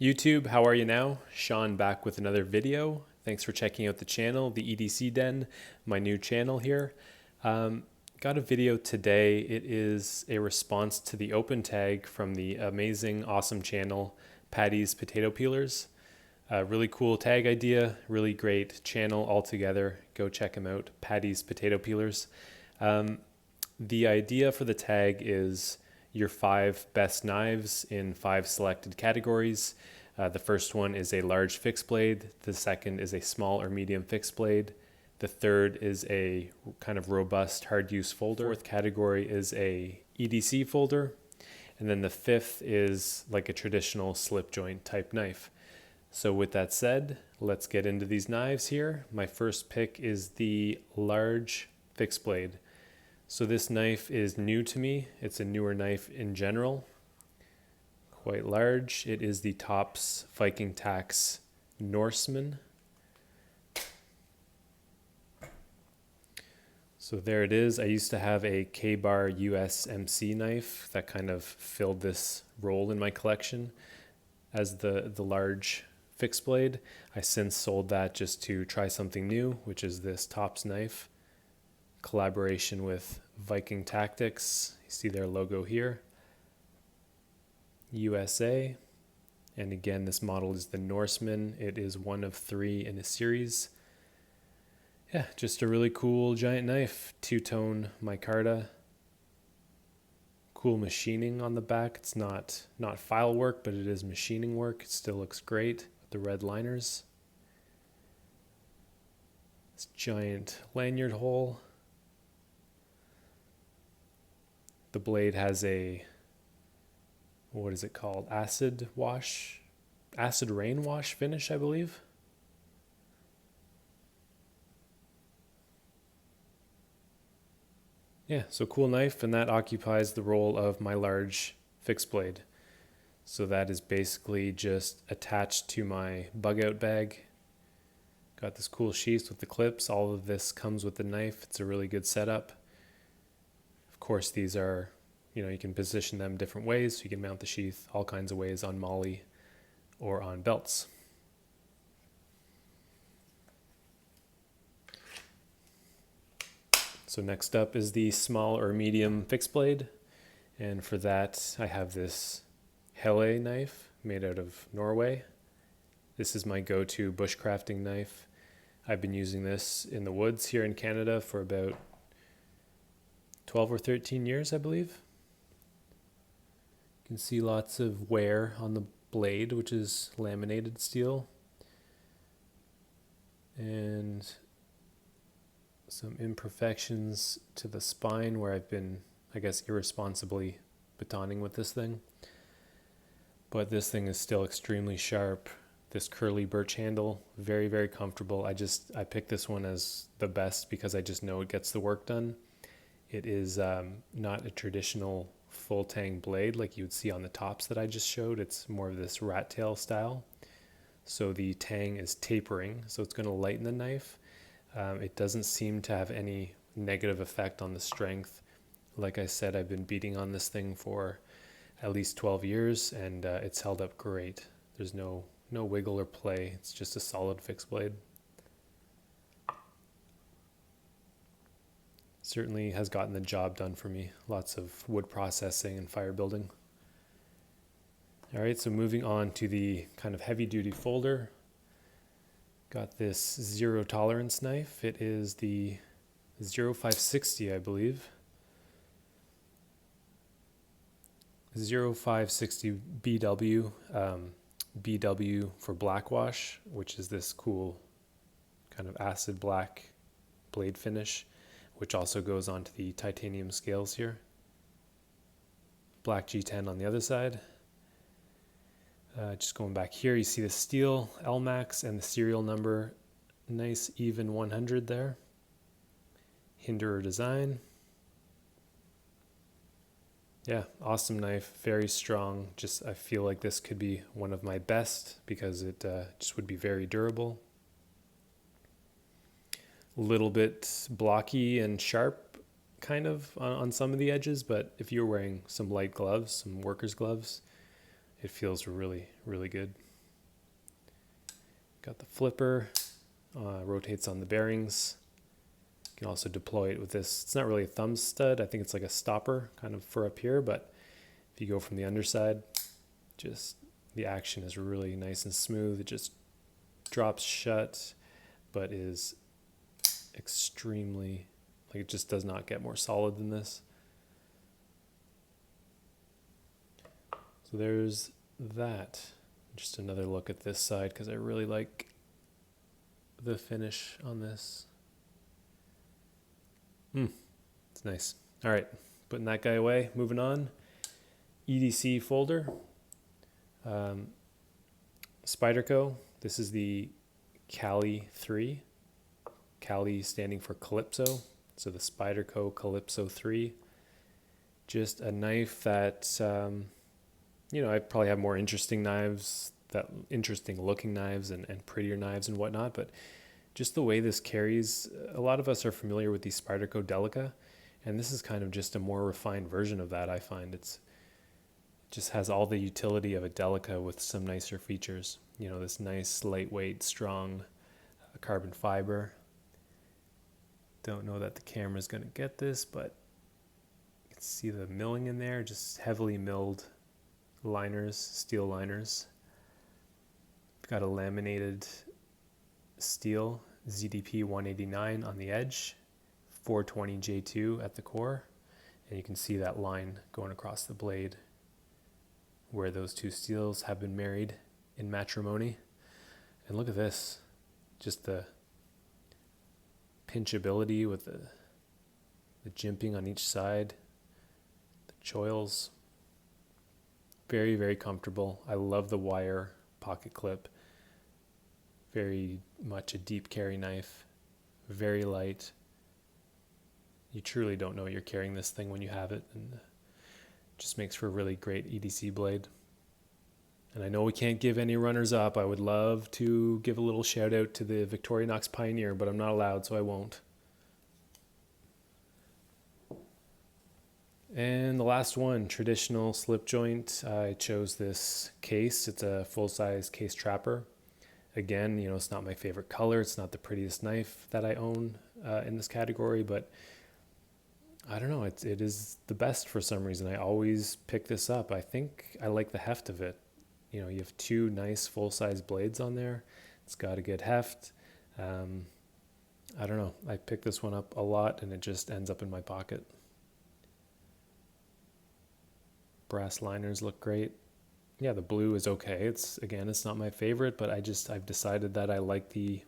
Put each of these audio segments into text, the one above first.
YouTube, how are you now? Sean back with another video. Thanks for checking out the channel, the EDC Den, my new channel here. Got a video today. It is a response to the open tag from the amazing, awesome channel, Paddys Potato Peelers. Really cool tag idea, really great channel altogether. Go check them out, Paddys Potato Peelers. The idea for the tag is your 5 best knives in 5 selected categories. The first one is a large fixed blade. The second is a small or medium fixed blade. The third is a kind of robust hard use folder. Fourth category is a EDC folder. And then the fifth is like a traditional slip joint type knife. So with that said, let's get into these knives here. My first pick is the large fixed blade. So this knife is new to me. It's a newer knife in general. Quite large. It is the Tops Viking Tax Norseman. So there it is. I used to have a K-bar USMC knife that kind of filled this role in my collection as the large fixed blade. I since sold that just to try something new, which is this Tops knife. Collaboration with Viking Tactics. You see their logo here. USA. And again, this model is the Norseman. It is one of 3 in a series. Yeah, just a really cool giant knife. 2-tone micarta. Cool machining on the back. It's not file work, but it is machining work. It still looks great with the red liners. This giant lanyard hole. The blade has a, what is it called? Acid rain wash finish, I believe. Yeah, so cool knife, and that occupies the role of my large fixed blade. So that is basically just attached to my bug out bag. Got this cool sheath with the clips. All of this comes with the knife. It's a really good setup. Of course, these are, you can position them different ways. So you can mount the sheath all kinds of ways on MOLLE or on belts. So next up is the small or medium fixed blade. And for that, I have this Helle knife made out of Norway. This is my go-to bushcrafting knife. I've been using this in the woods here in Canada for about 12 or 13 years, I believe. You can see lots of wear on the blade, which is laminated steel. And some imperfections to the spine where I've been, I guess, irresponsibly batoning with this thing. But this thing is still extremely sharp. This curly birch handle, very, very comfortable. I picked this one as the best because I just know it gets the work done. It is not a traditional full tang blade like you would see on the tops that I just showed. It's more of this rat tail style. So the tang is tapering, so it's going to lighten the knife. It doesn't seem to have any negative effect on the strength. Like I said, I've been beating on this thing for at least 12 years, and it's held up great. There's no wiggle or play. It's just a solid fixed blade. Certainly has gotten the job done for me. Lots of wood processing and fire building. All right, so moving on to the kind of heavy duty folder. Got this zero tolerance knife. It is the 0560, I believe. 0560 BW. BW for blackwash, which is this cool kind of acid black blade finish, which also goes onto the titanium scales here. Black G10 on the other side. Just going back here, you see the steel LMAX and the serial number, nice even 100 there. Hinderer design. Yeah, awesome knife, very strong. I feel like this could be one of my best because it just would be very durable. A little bit blocky and sharp kind of on some of the edges, but if you're wearing some light gloves, some worker's gloves, it feels really, really good. Got the flipper, rotates on the bearings. You can also deploy it with this. It's not really a thumb stud. I think it's like a stopper kind of for up here, but if you go from the underside, just the action is really nice and smooth. It just drops shut, but is extremely, like, it just does not get more solid than this. So there's that. Just another look at this side because I really like the finish on this. It's nice. All right, putting that guy away. Moving on. EDC folder. Spyderco. This is the Caly 3. Caly standing for Calypso. So the Spyderco Calypso 3. Just a knife that, you know, I probably have more interesting knives, interesting looking knives and prettier knives and whatnot, but just the way this carries, a lot of us are familiar with the Spyderco Delica, and this is kind of just a more refined version of that. I find it just has all the utility of a Delica with some nicer features. You know, this nice lightweight, strong carbon fiber. Don't know that the camera's going to get this, but you can see the milling in there, just heavily milled liners, steel liners. Got a laminated steel ZDP 189 on the edge, 420 J2 at the core, and you can see that line going across the blade where those two steels have been married in matrimony. And look at this, just the pinchability with the jimping on each side, the choils. Very, very comfortable. I love the wire pocket clip. Very much a deep carry knife. Very light. You truly don't know you're carrying this thing when you have it, and it just makes for a really great EDC blade. And I know we can't give any runners up. I would love to give a little shout out to the Victorinox Pioneer, but I'm not allowed, so I won't. And the last one, traditional slip joint. I chose this case. It's a full-size case trapper. Again, you know, it's not my favorite color. It's not the prettiest knife that I own in this category, but I don't know. It is the best for some reason. I always pick this up. I think I like the heft of it. You know, you have two nice full-size blades on there. It's got a good heft. I don't know. I pick this one up a lot, and it just ends up in my pocket. Brass liners look great. Yeah, the blue is okay. It's not my favorite, but I've decided that I like the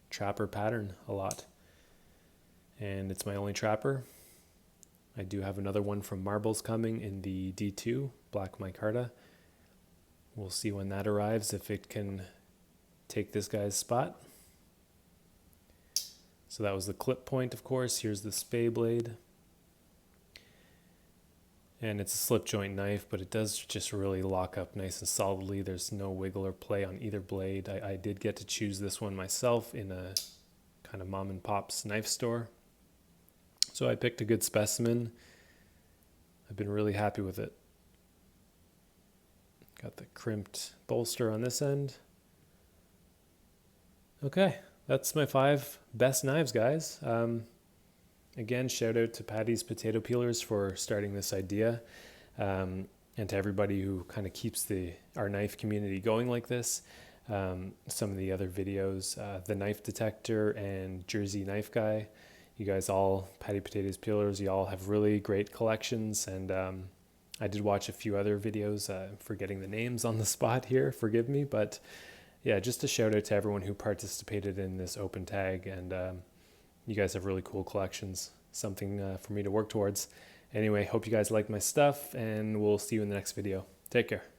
trapper pattern a lot. And it's my only trapper. I do have another one from Marbles coming in the D2, Black Micarta. We'll see when that arrives, if it can take this guy's spot. So that was the clip point, of course. Here's the spay blade. And it's a slip joint knife, but it does just really lock up nice and solidly. There's no wiggle or play on either blade. I did get to choose this one myself in a kind of mom and pop's knife store. So I picked a good specimen. I've been really happy with it. Got the crimped bolster on this end. Okay, that's my 5 best knives, guys. Again, shout out to Paddys Potato Peelers for starting this idea, and to everybody who kind of keeps our knife community going like this. Some of the other videos, The Knife Detector and Jersey Knife Guy, you guys all, Paddys Potato Peelers, you all have really great collections, and I did watch a few other videos, forgetting the names on the spot here, forgive me, but yeah, just a shout out to everyone who participated in this open tag, and you guys have really cool collections, something for me to work towards. Anyway, hope you guys like my stuff, and we'll see you in the next video. Take care.